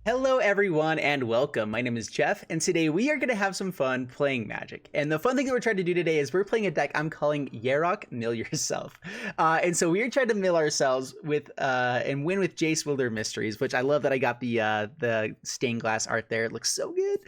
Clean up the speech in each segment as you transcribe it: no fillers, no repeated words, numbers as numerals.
Hello everyone and welcome. My name is Jeff and today we are going to have some fun playing Magic. And the fun thing that we're trying to do today is we're playing a deck I'm calling Yarok Mill Yourself. And so we are trying to mill ourselves with and win with Jace Wilder Mysteries, which I love that I got the stained glass art there. It looks so good.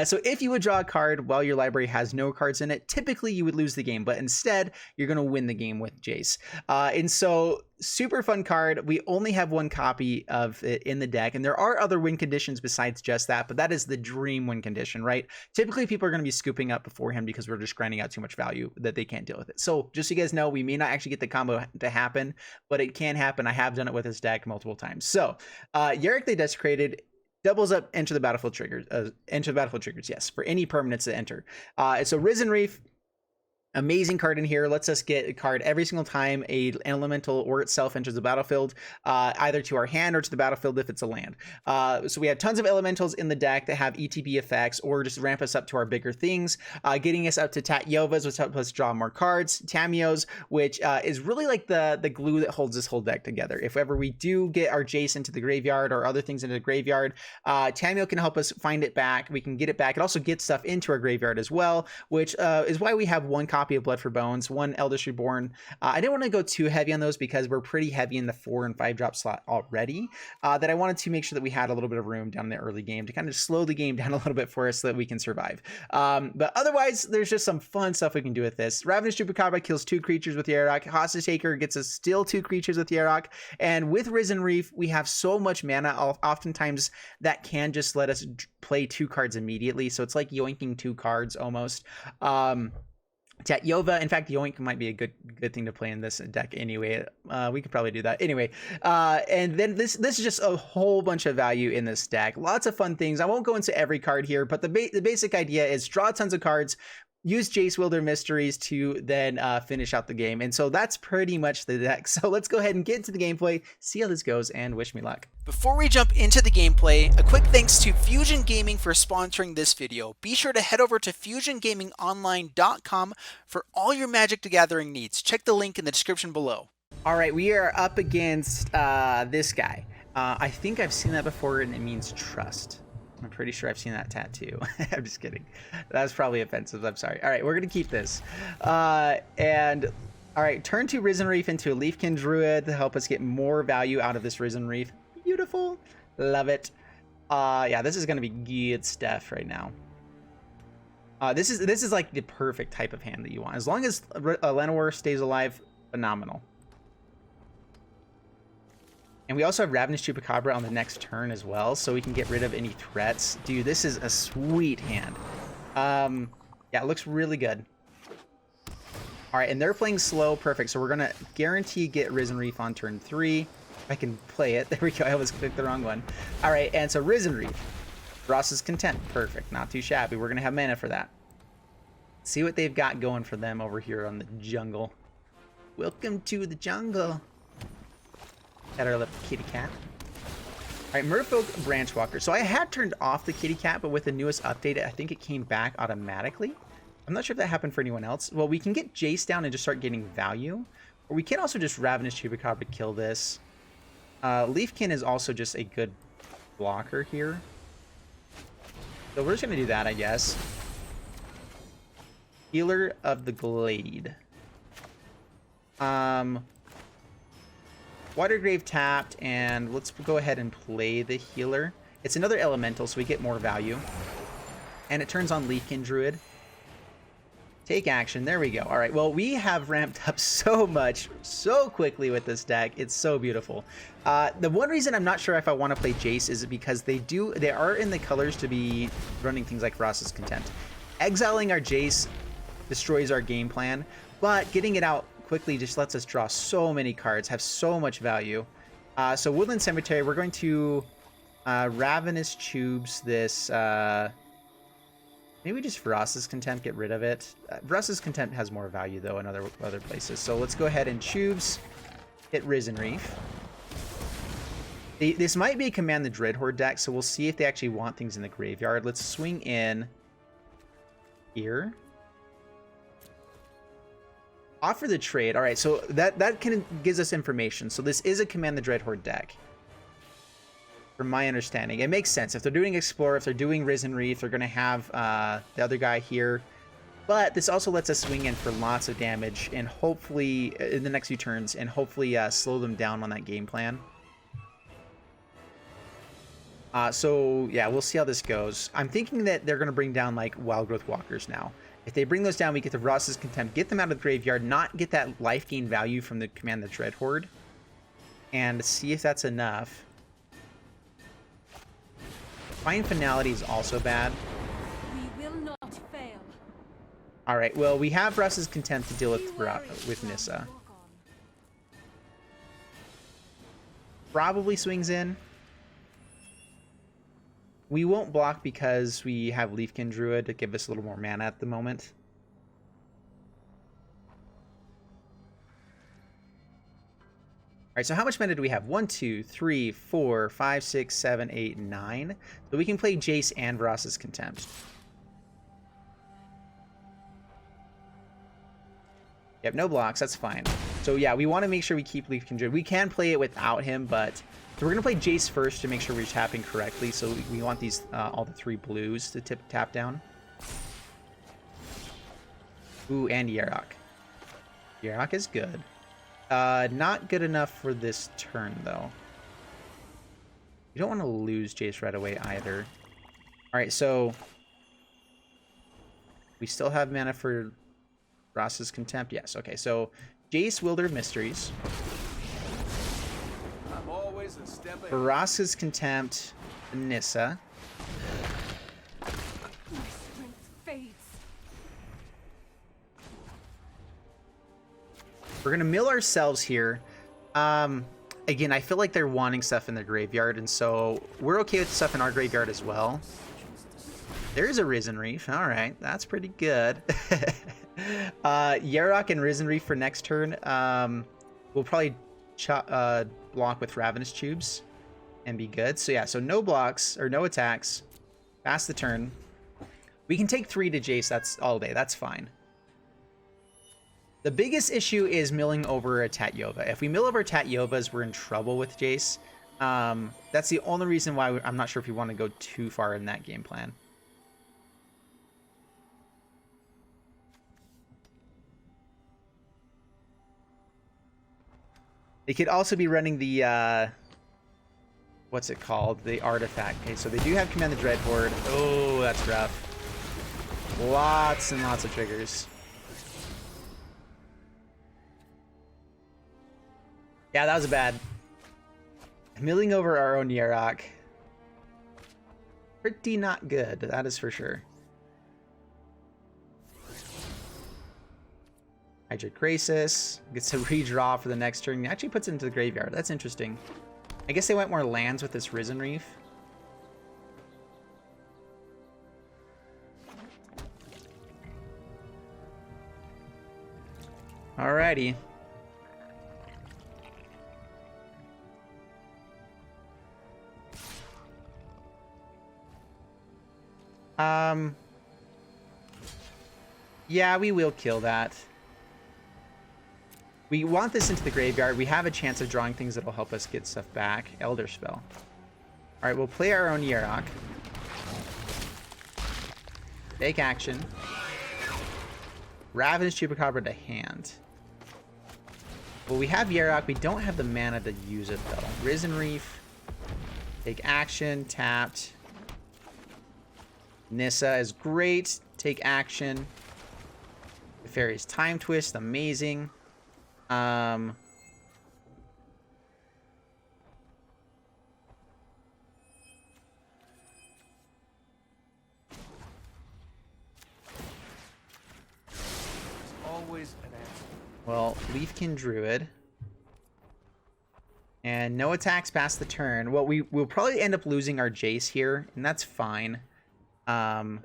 So if you would draw a card while your library has no cards in it, typically you would lose the game, but instead you're going to win the game with Jace. And so super fun card. We only have one copy of it in the deck, and there are other win conditions besides just that, but that is the dream win condition, right? Typically people are going to be scooping up beforehand because we're just grinding out too much value that they can't deal with it. So just so you guys know, we may not actually get the combo to happen, but it can happen. I have done it with this deck multiple times. So Yarok the Desecrated doubles up enter the battlefield triggers, yes, for any permanents that enter. So Risen Reef, amazing card in here. Lets us get a card every single time an elemental or itself enters the battlefield, either to our hand or to the battlefield if it's a land. So we have tons of elementals in the deck that have ETB effects or just ramp us up to our bigger things, getting us up to Tatyovas, which help us draw more cards, Tamios, which is really like the glue that holds this whole deck together. If ever we do get our Jace into the graveyard or other things into the graveyard, Tamio can help us find it back. We can get it back. It also gets stuff into our graveyard as well, which is why we have one copy of Blood for Bones, one Eldest Reborn. I didn't want to go too heavy on those because we're pretty heavy in the 4 and 5 drop slot already, that I wanted to make sure that we had a little bit of room down in the early game to kind of slow the game down a little bit for us so that we can survive. But otherwise, there's just some fun stuff we can do with this. Ravenous Chupacabra kills 2 creatures with Yarok. Hostage Taker gets us still 2 creatures with Yarok. And with Risen Reef, we have so much mana, oftentimes that can just let us play 2 cards immediately. So it's like yoinking 2 cards almost. Tatyova, in fact, Yoink might be a good thing to play in this deck anyway. We could probably do that anyway. And then this is just a whole bunch of value in this deck. Lots of fun things. I won't go into every card here, but the basic idea is draw tons of cards, use Jace Wilder Mysteries to then finish out the game. And so that's pretty much the deck. So let's go ahead and get into the gameplay, see how this goes, and wish me luck. Before we jump into the gameplay, a quick thanks to Fusion Gaming for sponsoring this video. Be sure to head over to FusionGamingOnline.com for all your Magic the Gathering needs. Check the link in the description below. All right, we are up against this guy. I think I've seen that before, and it means trust. I'm pretty sure I've seen that tattoo. I'm just kidding. That's probably offensive. I'm sorry. All right, we're going to keep this. All right, turn 2 Risen Reef into a Leafkin Druid to help us get more value out of this Risen Reef. Beautiful. Love it. Yeah, this is going to be good stuff right now. This is like the perfect type of hand that you want. As long as Llanowar stays alive, phenomenal. And we also have Ravenous Chupacabra on the next turn as well, so we can get rid of any threats. Dude, this is a sweet hand. Yeah, it looks really good. All right, and they're playing slow. Perfect. So we're going to guarantee get Risen Reef on turn 3. I can play it. There we go. I almost clicked the wrong one. All right, and so Risen Reef. Ross's Content. Perfect. Not too shabby. We're going to have mana for that. See what they've got going for them over here on the jungle. Welcome to the jungle. Got our little kitty cat. All right, Merfolk Branchwalker. So I had turned off the kitty cat, but with the newest update, I think it came back automatically. I'm not sure if that happened for anyone else. Well, we can get Jace down and just start getting value. Or we can also just Ravenous Chupacabra kill this. Leafkin is also just a good blocker here. So we're just going to do that, I guess. Healer of the Glade. Watergrave tapped, and let's go ahead and play the healer. It's another elemental, so we get more value. And it turns on Leafkin Druid. Take action. There we go. All right. Well, we have ramped up so much so quickly with this deck. It's so beautiful. The one reason I'm not sure if I want to play Jace is because they are in the colors to be running things like Ross's Content. Exiling our Jace destroys our game plan, but getting it out quickly just lets us draw so many cards, have so much value. So Woodland Cemetery, we're going to Ravenous Tubes this. Maybe just Ross's Contempt, get rid of it. Ross's Contempt has more value, though, in other places. So let's go ahead and Tubes, hit Risen Reef. This might be a Command the Dreadhorde deck, so we'll see if they actually want things in the graveyard. Let's swing in here. Offer the trade. All right, so that kind of gives us information. So this is a Command the Dreadhorde deck. from my understanding. It makes sense. If they're doing Explorer, if they're doing Risen Reef, they're going to have the other guy here. But this also lets us swing in for lots of damage and hopefully in the next few turns and hopefully slow them down on that game plan. So yeah, we'll see how this goes. I'm thinking that they're going to bring down like Wild Growth Walkers now. If they bring those down, we get the Ross's Contempt, get them out of the graveyard, not get that life gain value from the Command the Dread Horde, and see if that's enough. Fine Finality is also bad. We will not fail. All right, well, we have Ross's Contempt to deal with Nissa. Probably swings in. We won't block because we have Leafkin Druid to give us a little more mana at the moment. All right, so how much mana do we have? 1, 2, 3, 4, 5, 6, 7, 8, 9. So we can play Jace and Ross's Contempt. Yep, no blocks, that's fine. So yeah, we want to make sure we keep Leafkin Druid. We can play it without him, but... So we're going to play Jace first to make sure we're tapping correctly. So we want these all the 3 blues to tap down. Ooh, and Yarok. Yarok is good. Not good enough for this turn, though. You don't want to lose Jace right away either. Alright, so... We still have mana for Ross's Contempt? Yes, okay. So, Jace, Wilder of Mysteries. For Ross's Contempt, Nissa. My strength fades. We're gonna mill ourselves here. Again, I feel like they're wanting stuff in their graveyard, and so we're okay with stuff in our graveyard as well. There's a Risen Reef. All right, that's pretty good. Yarok and Risen Reef for next turn. We'll probably block with Ravenous Tubes and be good. So yeah, so no blocks or no attacks. Pass the turn. We can take 3 to Jace. That's all day. That's fine. The biggest issue is milling over a Tatyova. If we mill over Tatyovas, we're in trouble with Jace. That's the only reason why I'm not sure if we want to go too far in that game plan. They could also be running the, what's it called? The artifact. Okay, so they do have Command the Dread Horde. Oh, that's rough. Lots and lots of triggers. Yeah, that was bad. Milling over our own Yarok. Pretty not good, that is for sure. Hydra Gracis gets a redraw for the next turn. Actually puts it into the graveyard. That's interesting. I guess they went more lands with this Risen Reef. Alrighty. Yeah, we will kill that. We want this into the graveyard. We have a chance of drawing things that will help us get stuff back. Elder Spell. Alright, we'll play our own Yarok. Take action. Ravenous Chupacabra to hand. Well, we have Yarok. We don't have the mana to use it, though. Risen Reef. Take action. Tapped. Nissa is great. Take action. Nefarious Time Twist. Amazing. Always an answer. Well, Leafkin Druid. And no attacks past the turn. Well, we'll probably end up losing our Jace here, and that's fine. Ravenous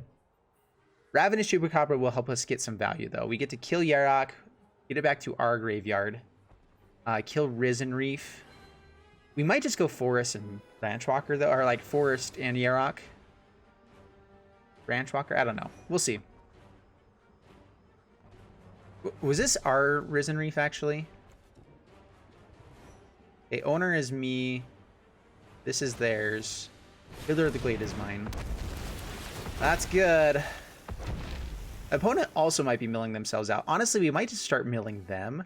Chupacabra will help us get some value, though. We get to kill Yarok, get it back to our graveyard, kill Risen Reef. We might just go Forest and Branchwalker, though, or like Forest and Yarok. Branchwalker? I don't know. We'll see. Was this our Risen Reef, actually? Okay, owner is me. This is theirs. Wither of the Glade is mine. That's good. Opponent also might be milling themselves out. Honestly, we might just start milling them.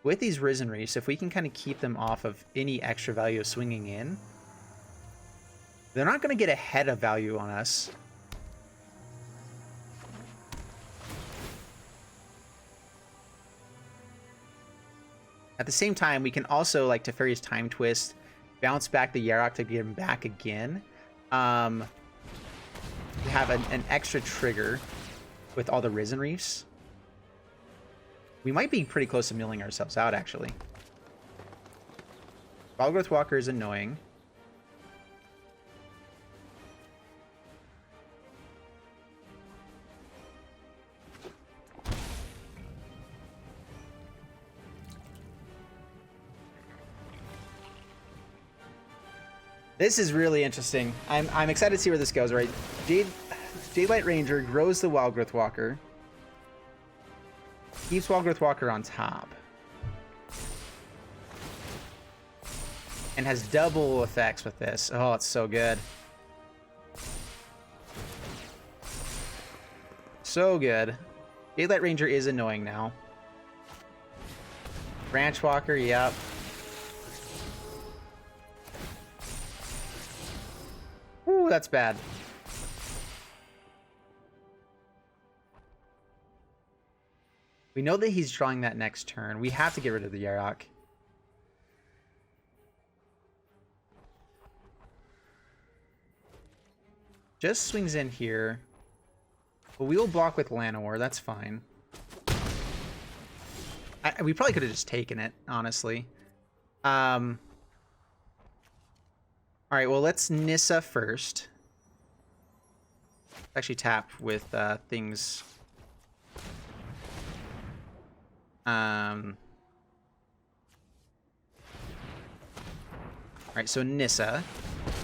With these Risen Reefs, if we can kind of keep them off of any extra value of swinging in, they're not going to get ahead of value on us. At the same time, we can also, like Teferi's Time Twist, bounce back the Yarok to get him back again. Have an extra trigger with all the Risen Reefs. We might be pretty close to milling ourselves out, actually. Wildgrowth Walker is annoying. This is really interesting. I'm excited to see where this goes, right? Jadelight Ranger grows the Wildgrowth Walker. Keeps Wildgrowth Walker on top. And has double effects with this. Oh, it's so good. So good. Jadelight Ranger is annoying now. Branch Walker, yep. Ooh, that's bad. We know that he's drawing that next turn. We have to get rid of the Yarok. Just swings in here. But we will block with Llanowar. That's fine. We probably could have just taken it, honestly. Alright, well, let's Nissa first. Actually tap with things. Alright, so Nissa.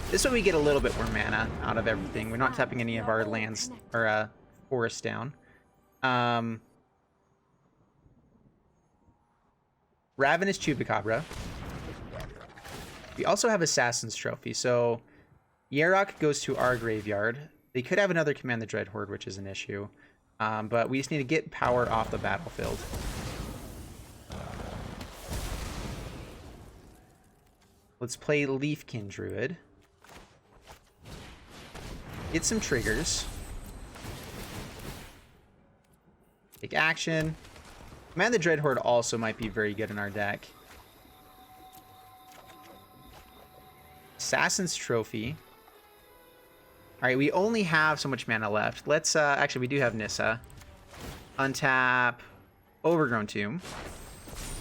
This way we get a little bit more mana out of everything. We're not tapping any of our lands or forests down. Ravenous Chupacabra. We also have Assassin's Trophy, so Yarok goes to our graveyard. They could have another Command the Dreadhorde, which is an issue. But we just need to get power off the battlefield. Let's play Leafkin Druid. Get some triggers. Take action. Command the Dreadhorde also might be very good in our deck. Assassin's Trophy. Alright, we only have so much mana left. Let's, actually, we do have Nissa. Untap. Overgrown Tomb.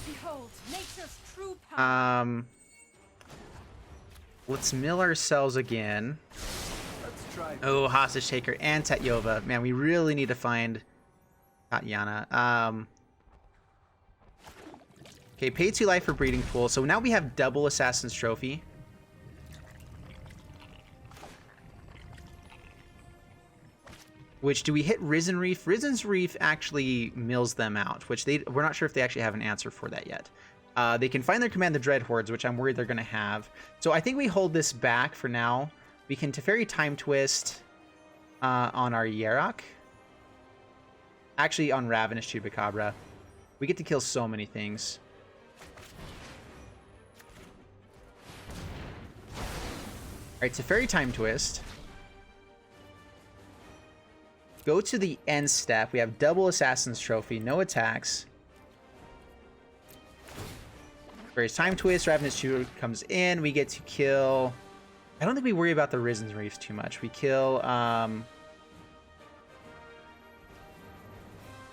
Behold, nature's true power. Let's mill ourselves again. Let's try. Oh, Hostage Taker and Tatyova. Man, we really need to find Tatyana. Okay, pay 2 life for Breeding Pool. So now we have double Assassin's Trophy. Which, do we hit Risen Reef? Risen's Reef actually mills them out, which we're not sure if they actually have an answer for that yet. They can find their Command the Dreadhordes, which I'm worried they're going to have. So I think we hold this back for now. We can Teferi Time Twist on our Yarok. Actually, on Ravenous Chupacabra. We get to kill so many things. Alright, Teferi Time Twist. Go to the end step. We have double Assassin's Trophy, no attacks. Teferi's Time Twist, Ravenous Chupacabra comes in. We get to kill... I don't think we worry about the Risen Reefs too much. We kill... And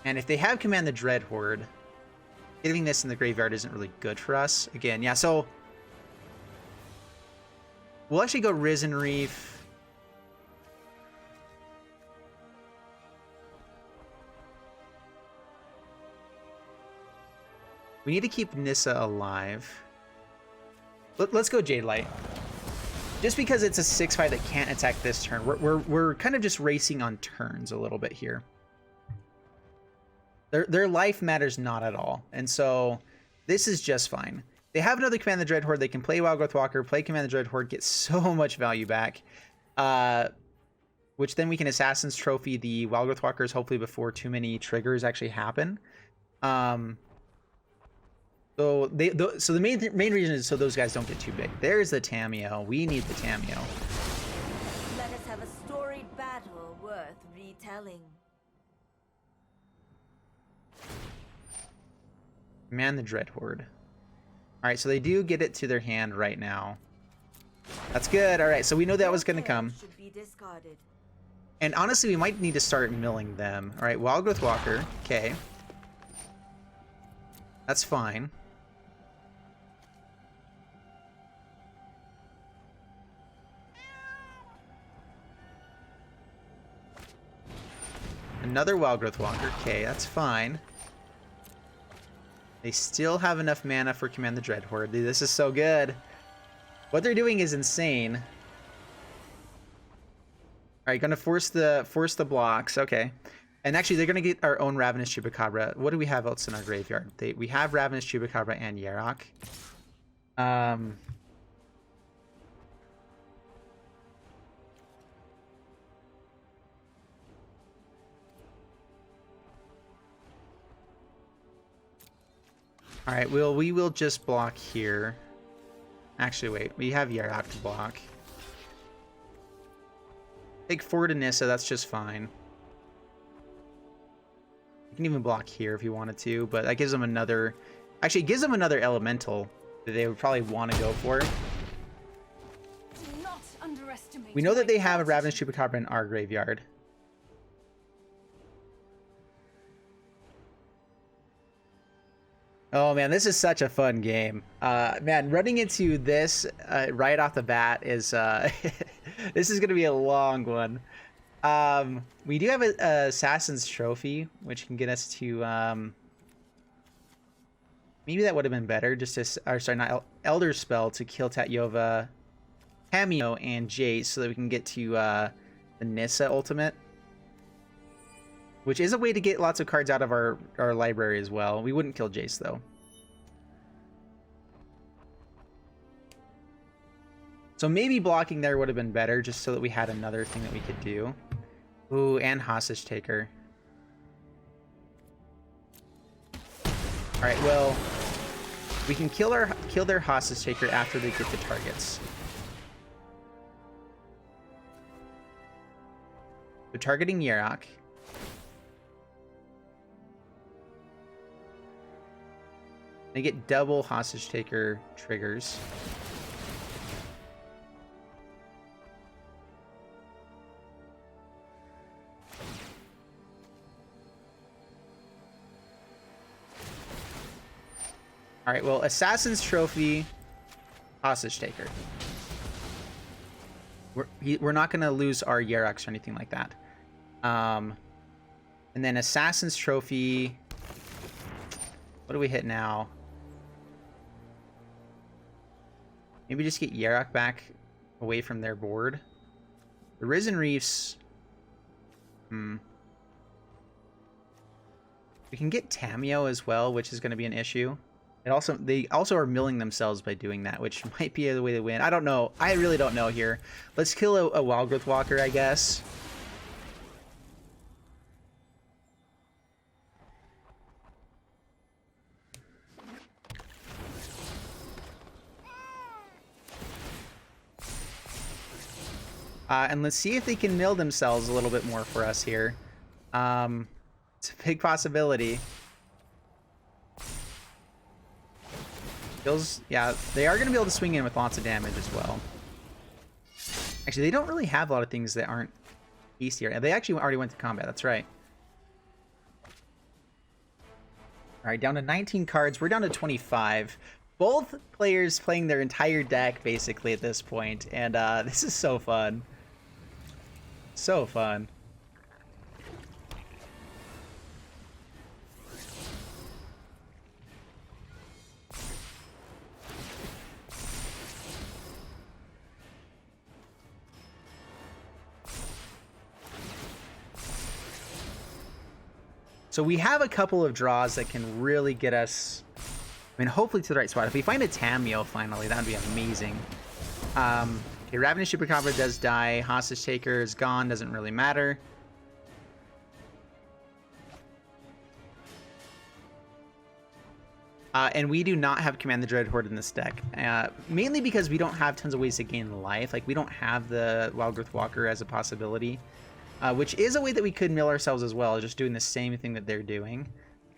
if they have Command the Dreadhorde, getting this in the graveyard isn't really good for us. Again, yeah, so... We'll actually go Risen Reef. We need to keep Nissa alive. Let's go Jadelight. Just because it's a 6/5 that can't attack this turn. We're kind of just racing on turns a little bit here. Their life matters not at all. And so this is just fine. They have another Command the Dreadhorde. They can play Wildgrowth Walker, play Command the Dreadhorde, get so much value back. Which then we can Assassin's Trophy the Wildgrowth Walkers hopefully before too many triggers actually happen. So the main reason is so those guys don't get too big. There's the Tamiyo. We need the Tamiyo. Let us have a storied battle worth retelling. Man the Dreadhorde. Alright, so they do get it to their hand right now. That's good. Alright, so we know that was going to come. Should be discarded. And honestly, we might need to start milling them. Alright, Wildgrowth Walker. Okay. That's fine. Another Wildgrowth Walker. Okay, that's fine. They still have enough mana for Command the Dreadhorde. Dude, this is so good. What they're doing is insane. Alright, gonna force the blocks. Okay. And actually, they're gonna get our own Ravenous Chupacabra. What do we have else in our graveyard? We have Ravenous Chupacabra and Yarok. Alright, we will just block here. Actually, wait. We have Yarok to block. Take 4 to Nissa, that's just fine. You can even block here if you wanted to, but that gives them another... Actually, it gives them another elemental that they would probably want to go for. Do not underestimate. We know that they have a Ravenous Chupacabra in our graveyard. Oh man, this is such a fun game. Man, running into this right off the bat is this is gonna be a long one. We do have a Assassin's Trophy, which can get us to maybe that would have been better. Just to, or sorry, not Elder Spell to kill Tatyova, Tamiyo, and Jace, so that we can get to the Nissa ultimate. Which is a way to get lots of cards out of our library as well. We wouldn't kill Jace, though. So maybe blocking there would have been better, just so that we had another thing that we could do. Ooh, and Hostage Taker. Alright, well... we can kill their Hostage Taker after they get the targets. They're targeting Yarok. They get double Hostage Taker triggers. Alright, well, Assassin's Trophy, Hostage Taker. We're not going to lose our Yaroks or anything like that. And then Assassin's Trophy... what do we hit now? Maybe just get Yarok back away from their board. The Risen Reefs... we can get Tamiyo as well, which is going to be an issue. They also are milling themselves by doing that, which might be the way to win. I don't know. I really don't know here. Let's kill a Wildgrowth Walker, I guess. And let's see if they can mill themselves a little bit more for us here. It's a big possibility. Yeah, they are going to be able to swing in with lots of damage as well. Actually, they don't really have a lot of things that aren't beastier. They actually already went to combat, that's right. Alright, down to 19 cards. We're down to 25. Both players playing their entire deck, basically, at this point. And this is so fun. So fun. So we have a couple of draws that can really get us mean, hopefully to the right spot. If we find a Tamiyo finally, that would be amazing. Okay, Ravenous Chupacabra does die. Hostage Taker is gone. Doesn't really matter. And we do not have Command the Dreadhorde in this deck. Mainly because we don't have tons of ways to gain life. Like, we don't have the Wildgrowth Walker as a possibility. Which is a way that we could mill ourselves as well. Just doing the same thing that they're doing.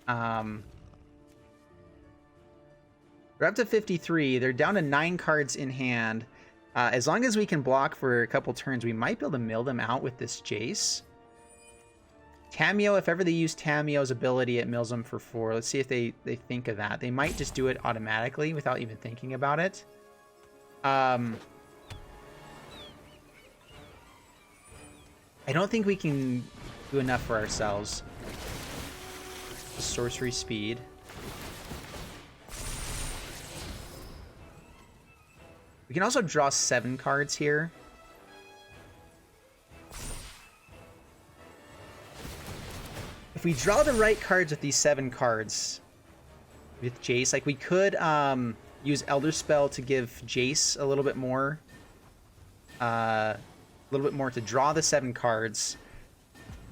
We're up to 53. They're down to 9 cards in hand. As long as we can block for a couple turns, we might be able to mill them out with this Jace. Tamiyo, if ever they use Tamiyo's ability, it mills them for 4. Let's see if they think of that. They might just do it automatically without even thinking about it. I don't think we can do enough for ourselves. Sorcery speed. We can also draw 7 cards here. If we draw the right cards with these 7 cards with Jace, like we could use Elder Spell to give Jace a little bit more to draw the 7 cards.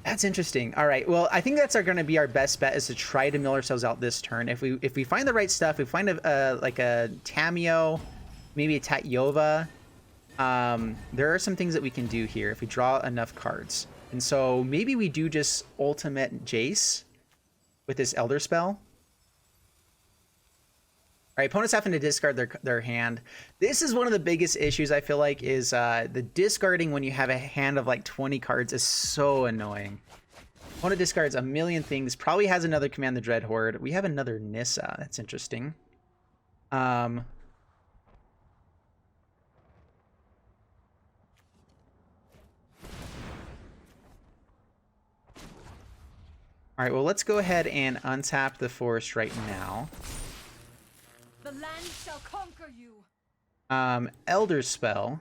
That's interesting. All right. Well, I think that's going to be our best bet, is to try to mill ourselves out this turn. If we find the right stuff, we find like a Tamiyo, maybe a Tatyova. There are some things that we can do here if we draw enough cards. And so maybe we do just ultimate Jace with this Elder Spell. All right, opponents having to discard their hand. This is one of the biggest issues, I feel like, is the discarding when you have a hand of like 20 cards is so annoying. Opponent discards a million things, probably has another Command the Dreadhorde. We have another Nissa. That's interesting. All right, well, let's go ahead and untap the forest right now. The land shall conquer you. Elder Spell.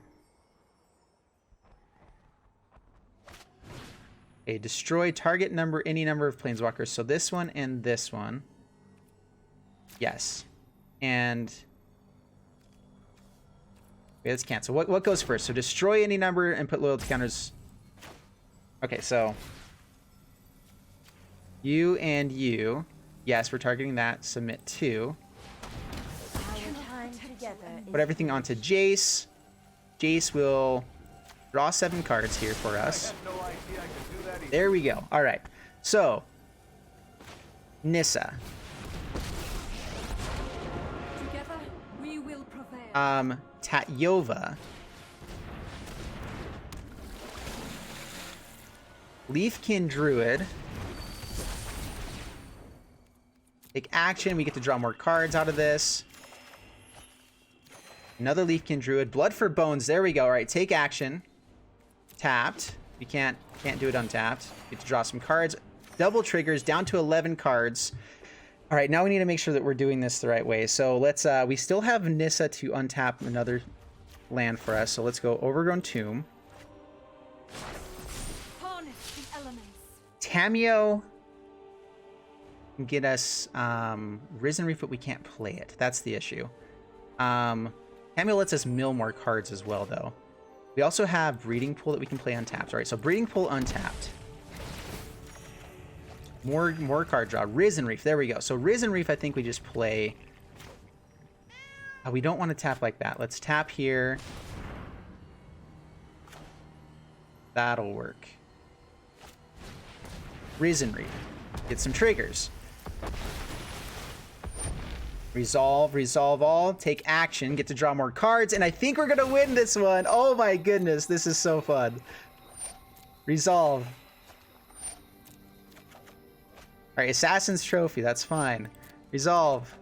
Okay, destroy target any number of planeswalkers. So this one and this one. Yes. And okay, let's cancel. What goes first? So destroy any number and put loyalty counters. Okay, so you and you. Yes, we're targeting that. Submit 2. Put everything onto Jace. Jace will draw 7 cards here for us. There we go. All right. So, Nissa. Together we will prevail. Tatyova. Leafkin Druid. Take action. We get to draw more cards out of this. Another Leafkin Druid. Blood for Bones. There we go. All right, take action. Tapped. We can't do it untapped. Get to draw some cards. Double triggers. Down to 11 cards. All right, now we need to make sure that we're doing this the right way. So let's. We still have Nissa to untap another land for us. So let's go Overgrown Tomb. Harness the elements. Tamiyo can get us Risen Reef, but we can't play it. That's the issue. Tamiyo lets us mill more cards as well, though. We also have Breeding Pool that we can play untapped. All right, so Breeding Pool untapped. More card draw. Risen Reef. There we go. So Risen Reef, I think we just play. We don't want to tap like that. Let's tap here. That'll work. Risen Reef. Get some triggers. Resolve all, take action, get to draw more cards, and I think we're gonna win this one. Oh my goodness, this is so fun. Resolve. All right, Assassin's Trophy, that's fine. Resolve.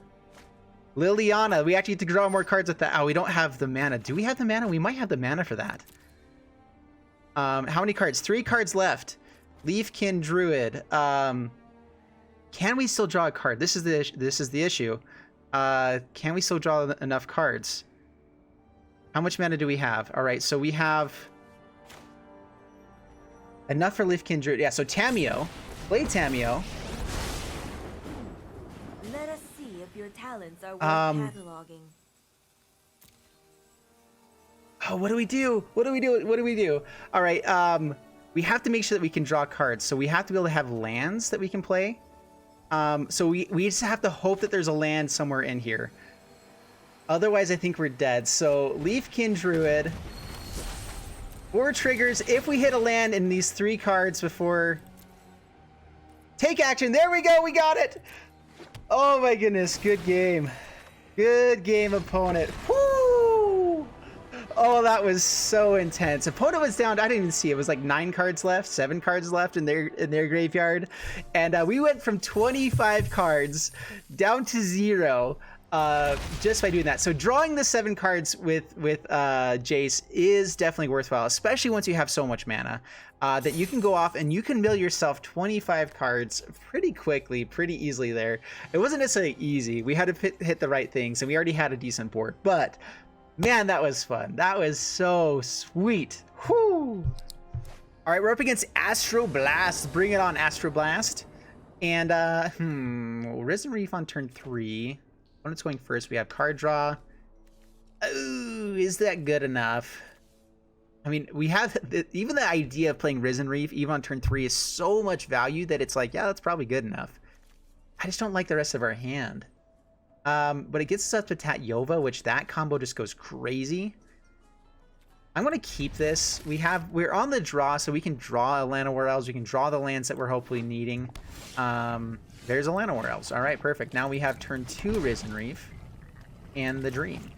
Liliana, we actually get to draw more cards with that. Oh, we don't have the mana. Do we have the mana? We might have the mana for that. How many cards? 3 cards left. Leafkin Druid. Can we still draw a card? This is the issue. Can we still draw enough cards? How much mana do we have? All right, so we have enough for Leafkin Druid. Yeah, so Tamiyo. Play Tamiyo. Let us see if your talent talents are worth cataloging. Oh, what do we do? What do we do? What do we do? All right, we have to make sure that we can draw cards. So we have to be able to have lands that we can play. So we just have to hope that there's a land somewhere in here. Otherwise, I think we're dead. So Leafkin Druid. 4 triggers. If we hit a land in these 3 cards before... Take action. There we go. We got it. Oh my goodness. Good game. Good game, opponent. Woo! Oh, that was so intense. Opponent was down. I didn't even see it. It was like 9 cards left, 7 cards left in their graveyard, and we went from 25 cards down to 0 just by doing that. So drawing the 7 cards with Jace is definitely worthwhile, especially once you have so much mana that you can go off and you can mill yourself 25 cards pretty quickly, pretty easily there. It wasn't necessarily easy. We had to hit the right things, and we already had a decent board, but man, that was fun. That was so sweet. Whoo! All right, we're up against Astro Blast. Bring it on, Astro Blast. And Risen Reef on turn 3. When it's going first, we have card draw. Oh, is that good enough? I mean, we have even the idea of playing Risen Reef even on turn 3 is so much value that it's like, yeah, that's probably good enough. I just don't like the rest of our hand. But it gets us up to Tatyova, which that combo just goes crazy. I'm going to keep this. We're on the draw, so we can draw a Llanowar Elves. We can draw the lands that we're hopefully needing. There's a Llanowar Elves. All right, perfect. Now we have turn 2 Risen Reef and the Dream.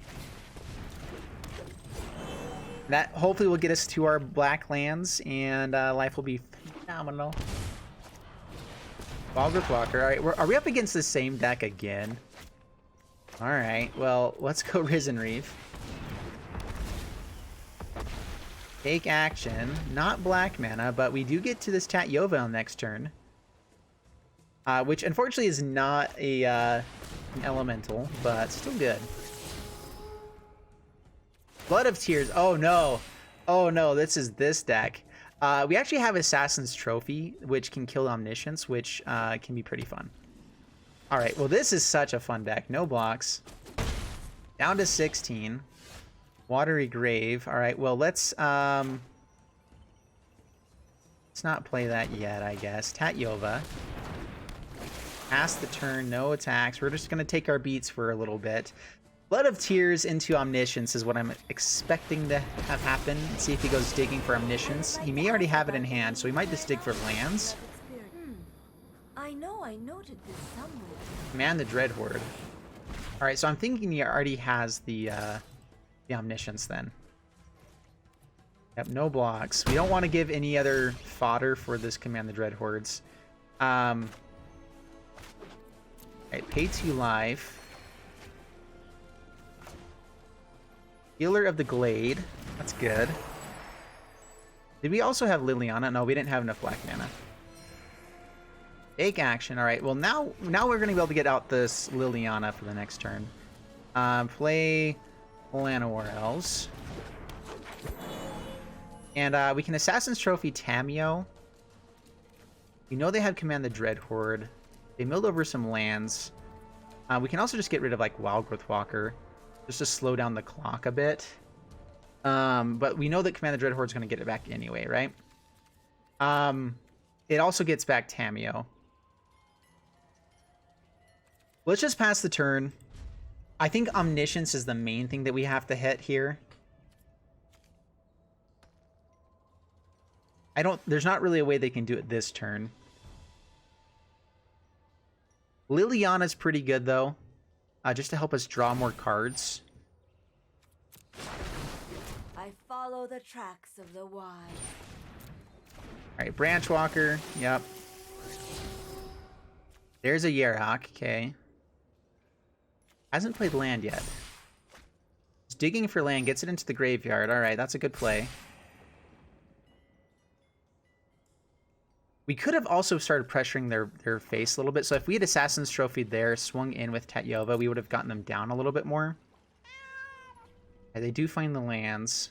That hopefully will get us to our black lands, and life will be phenomenal. Balgruth Walker. All right, are we up against the same deck again? All right, well, let's go Risen Reef. Take action. Not black mana, but we do get to this Tatyova on next turn. Which unfortunately is not an elemental, but still good. Blood of Tears. Oh no. Oh no, this is this deck. We actually have Assassin's Trophy, which can kill Omniscience, which can be pretty fun. All right, well, this is such a fun deck. No blocks. Down to 16. Watery Grave. All right, well, let's not play that yet, I guess. Tatyova. Pass the turn, no attacks. We're just going to take our beats for a little bit. Blood of Tears into Omniscience is what I'm expecting to have happen. Let's see if he goes digging for Omniscience. He may already have it in hand, so he might just dig for lands. I know I noted this somewhere. Man, the Dread Horde. All right, so I'm thinking he already has the Omniscience then. Yep, no blocks. We don't want to give any other fodder for this Command the Dread Hordes. All right, pay 2 life. Healer of the Glade. That's good. Did we also have Liliana? No, we didn't have enough black mana. Take action. All right. Well, now we're going to be able to get out this Liliana for the next turn. Play Llanowar Elves. And we can Assassin's Trophy Tamiyo. We know they have Command the Dread Horde. They milled over some lands. We can also just get rid of like Wildgrowth Walker, just to slow down the clock a bit. But we know that Command the Dread Horde is going to get it back anyway, right? It also gets back Tamiyo. Let's just pass the turn. I think Omniscience is the main thing that we have to hit here. There's not really a way they can do it this turn. Liliana's pretty good, though. Just to help us draw more cards. I follow the tracks of the wise. Alright, Branch Walker. Yep. There's a Yarok. Okay. Hasn't played land yet. He's digging for land. Gets it into the graveyard. Alright, that's a good play. We could have also started pressuring their face a little bit. So if we had Assassin's Trophy there, swung in with Tatyova, we would have gotten them down a little bit more. Okay, they do find the lands.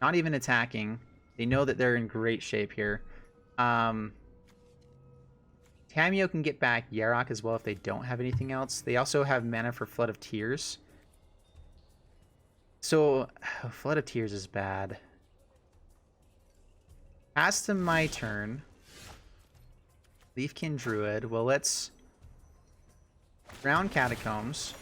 Not even attacking. They know that they're in great shape here. Tamiyo can get back Yarok as well if they don't have anything else. They also have mana for Flood of Tears. So, Flood of Tears is bad. Pass to my turn. Leafkin Druid. Well, let's round Catacombs.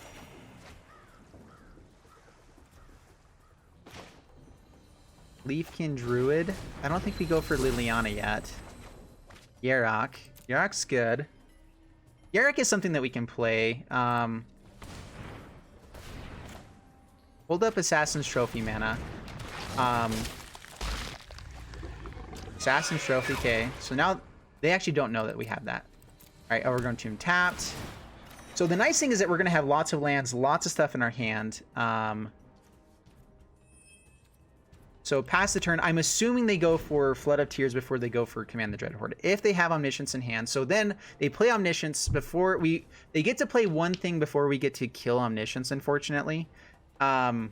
Leafkin Druid. I don't think we go for Liliana yet. Yarok. Yarok's good. Yarok is something that we can play. Hold up Assassin's Trophy mana. Assassin's Trophy, okay. So now they actually don't know that we have that. Alright, Overgrown Tomb tapped. So the nice thing is that we're going to have lots of lands, lots of stuff in our hand. So past the turn, I'm assuming they go for Flood of Tears before they go for Command the Dreadhorde. If they have Omniscience in hand. So then they play Omniscience before we... They get to play one thing before we get to kill Omniscience, unfortunately. So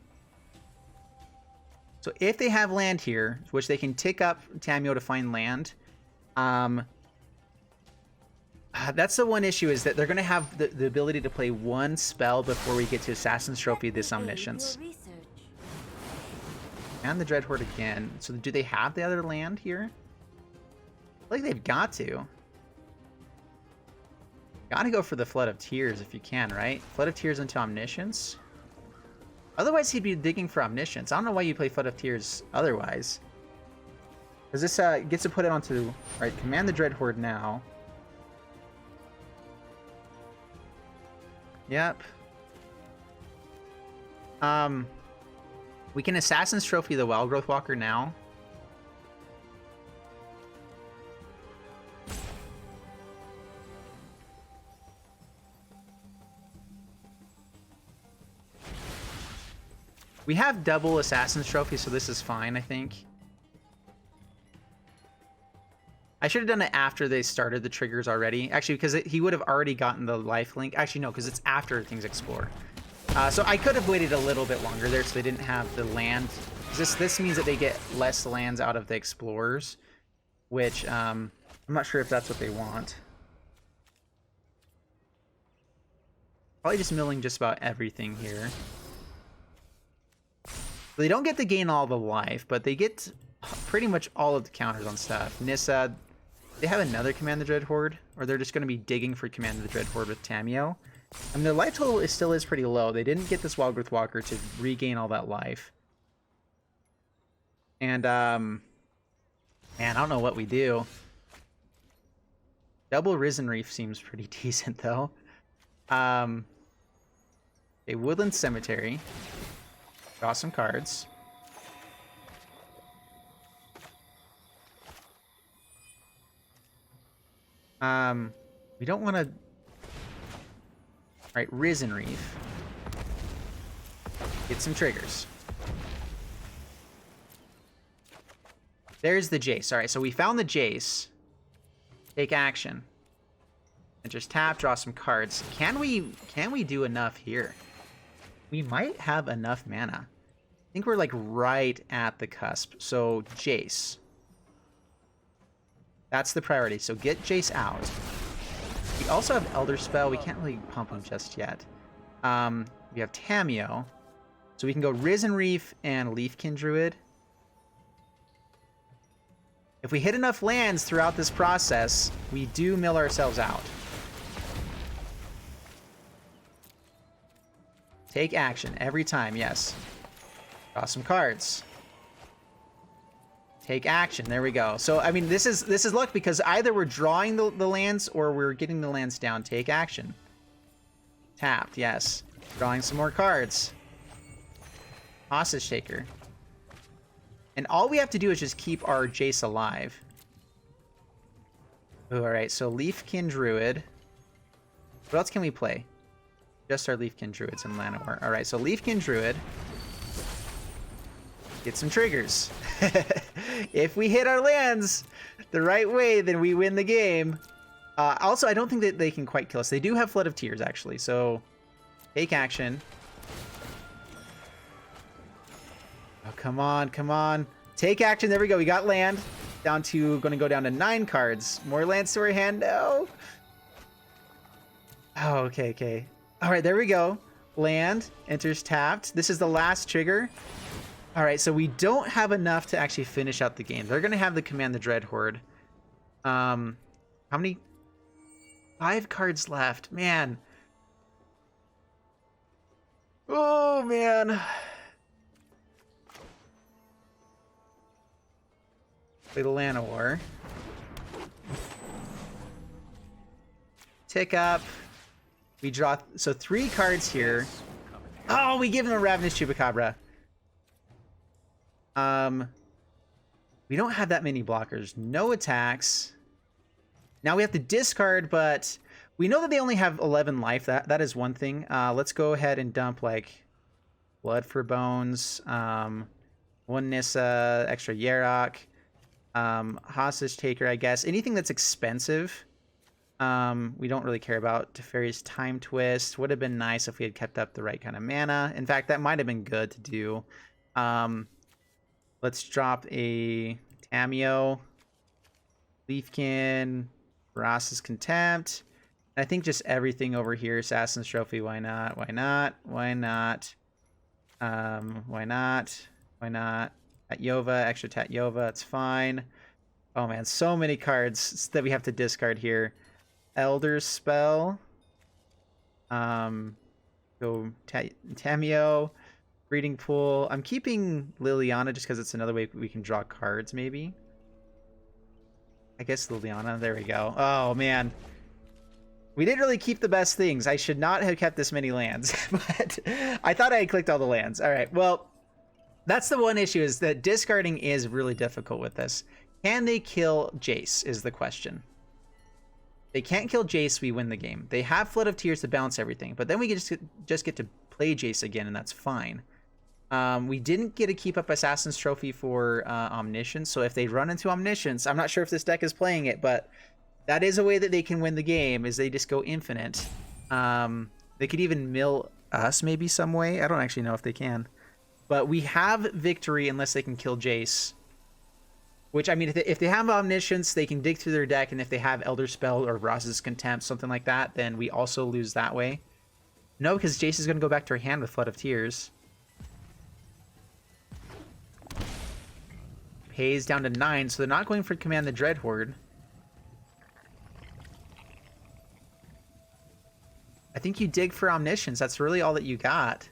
if they have land here, which they can tick up Tamiyo to find land, that's the one issue, is that they're going to have the ability to play one spell before we get to Assassin's Trophy this Omniscience. And the Dreadhorde again. So do they have the other land here? I feel like they've got to. Gotta go for the Flood of Tears if you can, right? Flood of Tears into Omniscience. Otherwise, he'd be digging for Omniscience. I don't know why you play Flood of Tears otherwise. Because this gets to put it onto... Right, Command the Dreadhorde now. Yep. We can Assassin's Trophy the Wildgrowth Walker now. We have double Assassin's Trophy, so this is fine, I think. I should have done it after they started the triggers already. Actually, because he would have already gotten the lifelink. Actually, no, because it's after things explore. So I could have waited a little bit longer there so they didn't have the land. This means that they get less lands out of the explorers, which I'm not sure if that's what they want. Probably just milling just about everything here. They don't get to gain all the life, but they get pretty much all of the counters on stuff. Nissa, they have another Command the Dreadhorde, or they're just going to be digging for Command the Dreadhorde with Tamiyo. I mean, their life total still is pretty low. They didn't get this Wildgrowth Walker to regain all that life. And, man, I don't know what we do. Double Risen Reef seems pretty decent, though. A Woodland Cemetery. Draw some cards. We don't want to... Alright, Risen Reef. Get some triggers. There's the Jace. Alright, so we found the Jace. Take action. And just tap, draw some cards. Can we do enough here? We might have enough mana. I think we're like right at the cusp. So Jace. That's the priority. So get Jace out. We also have Elder Spell. We can't really pump him just yet. We have Tamiyo. So we can go Risen Reef and Leafkin Druid. If we hit enough lands throughout this process, we do mill ourselves out. Take action every time, yes. Draw some cards. Take action. There we go. So I mean, this is luck because either we're drawing the lands or we're getting the lands down. Take action. Tapped, yes. Drawing some more cards. Hostage Taker. And all we have to do is just keep our Jace alive. All right, so Leafkin Druid. What else can we play? Just our Leafkin Druids and Llanowar. All right, so Leafkin Druid. Get some triggers. If we hit our lands the right way, then we win the game. Also, I don't think that they can quite kill us. They do have Flood of Tears, actually. So, take action. Oh, come on, come on. Take action. There we go. We got land. Down to, going to go down to 9 cards. More lands to our hand. No. Oh, okay, okay. All right, there we go. Land, enters tapped. This is the last trigger. All right, so we don't have enough to actually finish out the game. They're going to have the Command the Dread Horde. How many? 5 cards left. Man. Oh, man. Play the Llanowar. Tick up. We draw, so 3 cards here. Oh, we give him a Ravenous Chupacabra. We don't have that many blockers. No attacks. Now we have to discard, but we know that they only have 11 life. That is one thing. Let's go ahead and dump like Blood for Bones, 1 Nissa, extra Yarok, Hostage Taker, I guess. Anything that's expensive. We don't really care about. Teferi's Time Twist. Would have been nice if we had kept up the right kind of mana. In fact, that might have been good to do. Let's drop a Tamiyo, Leafkin, Ross's Contempt. And I think just everything over here. Assassin's Trophy, why not? Why not? Why not? Why not? Why not? Tatyova, extra Tatyova, it's fine. Oh man, so many cards that we have to discard here. Elder Spell. Go Tamiyo. Breeding Pool. I'm keeping Liliana just because it's another way we can draw cards, maybe. I guess Liliana. There we go. Oh, man. We didn't really keep the best things. I should not have kept this many lands, but I thought I had clicked all the lands. All right, well, that's the one issue, is that discarding is really difficult with this. Can they kill Jace is the question. They can't kill Jace, we win the game. They have Flood of Tears to balance everything, but then we just get to play Jace again, and that's fine. We didn't get to keep up Assassin's Trophy for Omniscience, so if they run into Omniscience, I'm not sure if this deck is playing it, but that is a way that they can win the game, is they just go infinite. They could even mill us maybe some way. I don't actually know if they can. But we have victory unless they can kill Jace. Which, I mean, if they have Omniscience, they can dig through their deck, and if they have Elder Spell or Ross's Contempt, something like that, then we also lose that way. No, because Jace is going to go back to her hand with Flood of Tears. Pays down to 9, so they're not going for Command the Dread Horde. I think you dig for Omniscience. That's really all that you got.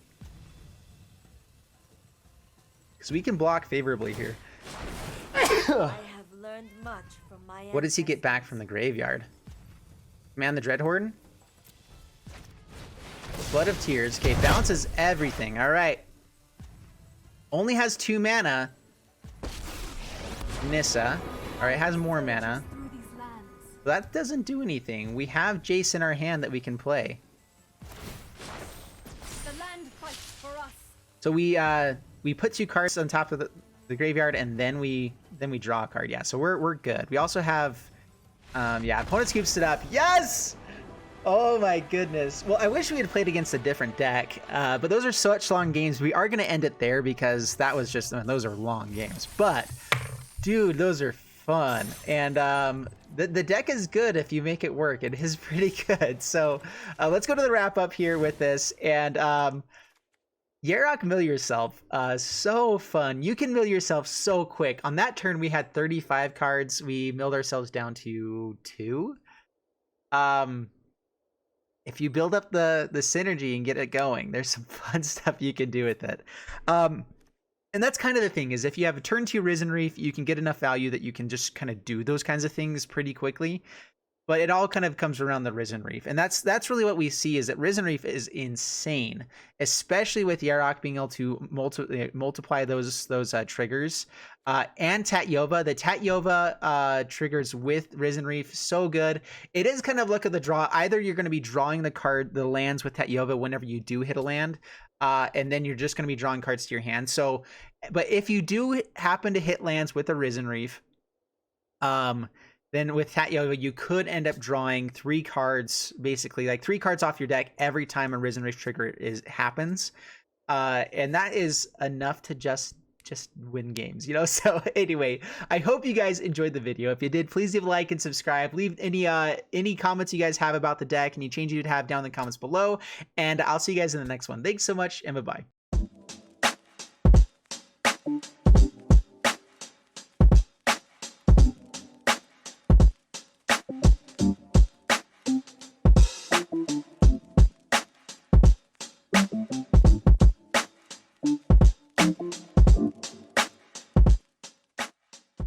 Because we can block favorably here. I have learned much from my What does he get back from the graveyard? Command the Dread Horde? Blood of Tears. Okay, balances everything. All right. Only has 2 mana. Nissa. All right, has more mana. That doesn't do anything. We have Jace in our hand that we can play. The land fights for us. So we put 2 cards on top of the graveyard, and then we draw a card. Yeah, so we're good. We also have yeah, opponent scoops it up. Yes! Oh my goodness. Well, I wish we had played against a different deck, but those are such long games. We are going to end it there because that was just, I mean, those are long games. But dude, those are fun. And the deck is good if you make it work. It is pretty good. So let's go to the wrap up here with this. And Yarok, mill yourself. So fun. You can mill yourself so quick. On that turn, we had 35 cards. We milled ourselves down to 2. If you build up the synergy and get it going, there's some fun stuff you can do with it. And that's kind of the thing, is if you have a turn 2 Risen Reef, you can get enough value that you can just kind of do those kinds of things pretty quickly. But it all kind of comes around the Risen Reef. And that's really what we see, is that Risen Reef is insane, especially with Yarok being able to multiply those triggers. And Tatyova. The Tatyova triggers with Risen Reef, so good. It is kind of luck of the draw. Either you're going to be drawing the lands with Tatyova whenever you do hit a land, and then you're just going to be drawing cards to your hand. So, but if you do happen to hit lands with a Risen Reef, then with Tatyova, you could end up drawing 3 cards, basically like 3 cards off your deck every time a Risen Reef trigger happens. And that is enough to just just win games, you know? So anyway, I hope you guys enjoyed the video. If you did, please leave a like and subscribe. Leave any comments you guys have about the deck, any changes you'd have down in the comments below, and I'll see you guys in the next one. Thanks so much, and bye-bye.